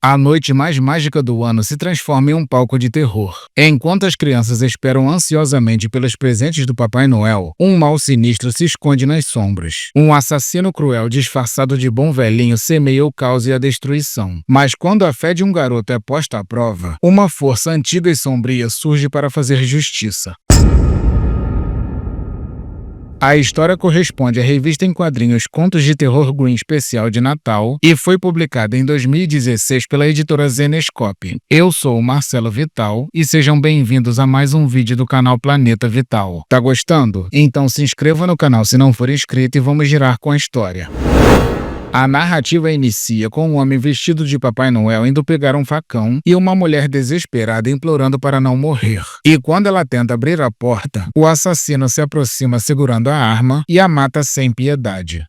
A noite mais mágica do ano se transforma em um palco de terror. Enquanto as crianças esperam ansiosamente pelos presentes do Papai Noel, um mal sinistro se esconde nas sombras. Um assassino cruel disfarçado de bom velhinho semeia o caos e a destruição. Mas quando a fé de um garoto é posta à prova, uma força antiga e sombria surge para fazer justiça. A história corresponde à revista em quadrinhos Contos de Terror Green Especial de Natal e foi publicada em 2016 pela editora Zenescope. Eu sou o Marcelo Vital e sejam bem-vindos a mais um vídeo do canal Planeta Vital. Tá gostando? Então se inscreva no canal se não for inscrito e vamos girar com a história. A narrativa inicia com um homem vestido de Papai Noel indo pegar um facão e uma mulher desesperada implorando para não morrer. E quando ela tenta abrir a porta, o assassino se aproxima segurando a arma e a mata sem piedade.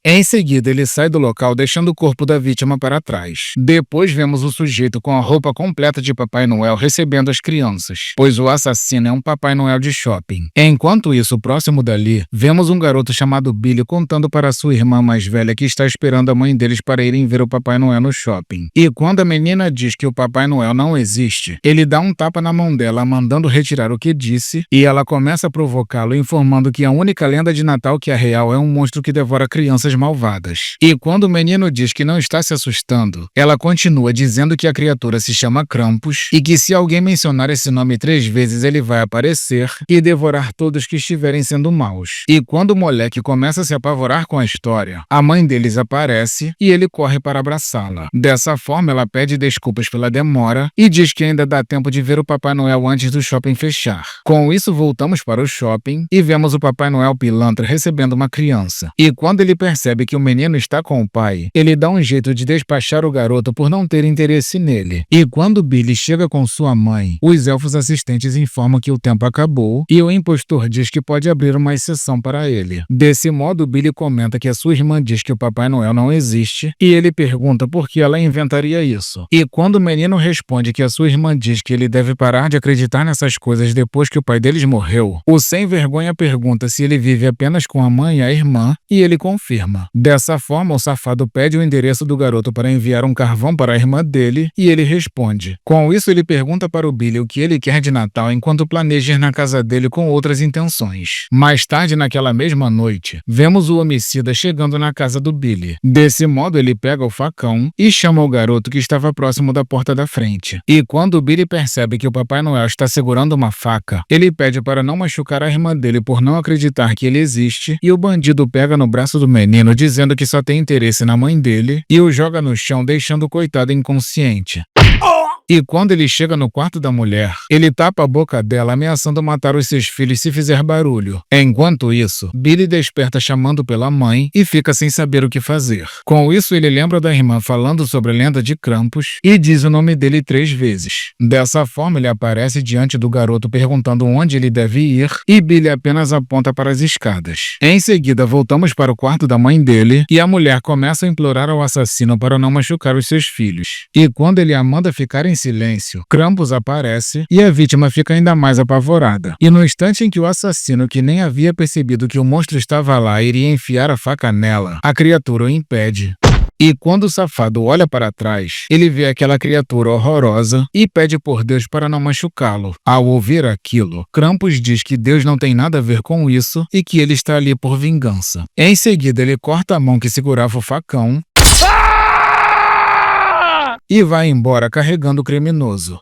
Em seguida, ele sai do local deixando o corpo da vítima para trás. Depois vemos o sujeito com a roupa completa de Papai Noel recebendo as crianças, pois o assassino é um Papai Noel de shopping. Enquanto isso, próximo dali, vemos um garoto chamado Billy contando para sua irmã mais velha que está esperando a mãe deles para irem ver o Papai Noel no shopping. E quando a menina diz que o Papai Noel não existe, ele dá um tapa na mão dela, mandando retirar o que disse, e ela começa a provocá-lo, informando que a única lenda de Natal que é real é um monstro que devora crianças malvadas. E quando o menino diz que não está se assustando, ela continua dizendo que a criatura se chama Krampus e que se alguém mencionar esse nome 3 vezes ele vai aparecer e devorar todos que estiverem sendo maus. E quando o moleque começa a se apavorar com a história, a mãe deles aparece e ele corre para abraçá-la. Dessa forma, ela pede desculpas pela demora e diz que ainda dá tempo de ver o Papai Noel antes do shopping fechar. Com isso, voltamos para o shopping e vemos o Papai Noel pilantra recebendo uma criança. E quando ele percebe que o menino está com o pai, ele dá um jeito de despachar o garoto por não ter interesse nele. E quando Billy chega com sua mãe, os elfos assistentes informam que o tempo acabou e o impostor diz que pode abrir uma exceção para ele. Desse modo, Billy comenta que a sua irmã diz que o Papai Noel não existe e ele pergunta por que ela inventaria isso. E quando o menino responde que a sua irmã diz que ele deve parar de acreditar nessas coisas depois que o pai deles morreu, o sem vergonha pergunta se ele vive apenas com a mãe e a irmã e ele confirma. Dessa forma, o safado pede o endereço do garoto para enviar um carvão para a irmã dele e ele responde. Com isso, ele pergunta para o Billy o que ele quer de Natal enquanto planeja ir na casa dele com outras intenções. Mais tarde, naquela mesma noite, vemos o homicida chegando na casa do Billy. Desse modo, ele pega o facão e chama o garoto que estava próximo da porta da frente. E quando o Billy percebe que o Papai Noel está segurando uma faca, ele pede para não machucar a irmã dele por não acreditar que ele existe e o bandido pega no braço do menino dizendo que só tem interesse na mãe dele e o joga no chão deixando o coitado inconsciente. E quando ele chega no quarto da mulher, ele tapa a boca dela ameaçando matar os seus filhos se fizer barulho. Enquanto isso, Billy desperta chamando pela mãe e fica sem saber o que fazer. Com isso, ele lembra da irmã falando sobre a lenda de Krampus e diz o nome dele 3 vezes. Dessa forma, ele aparece diante do garoto perguntando onde ele deve ir e Billy apenas aponta para as escadas. Em seguida, voltamos para o quarto da mãe dele e a mulher começa a implorar ao assassino para não machucar os seus filhos. E quando ele a manda ficar em silêncio, Krampus aparece e a vítima fica ainda mais apavorada. E no instante em que o assassino, que nem havia percebido que o monstro estava lá, iria enfiar a faca nela, a criatura o impede. E quando o safado olha para trás, ele vê aquela criatura horrorosa e pede por Deus para não machucá-lo. Ao ouvir aquilo, Krampus diz que Deus não tem nada a ver com isso e que ele está ali por vingança. Em seguida, ele corta a mão que segurava o facão e vai embora carregando o criminoso.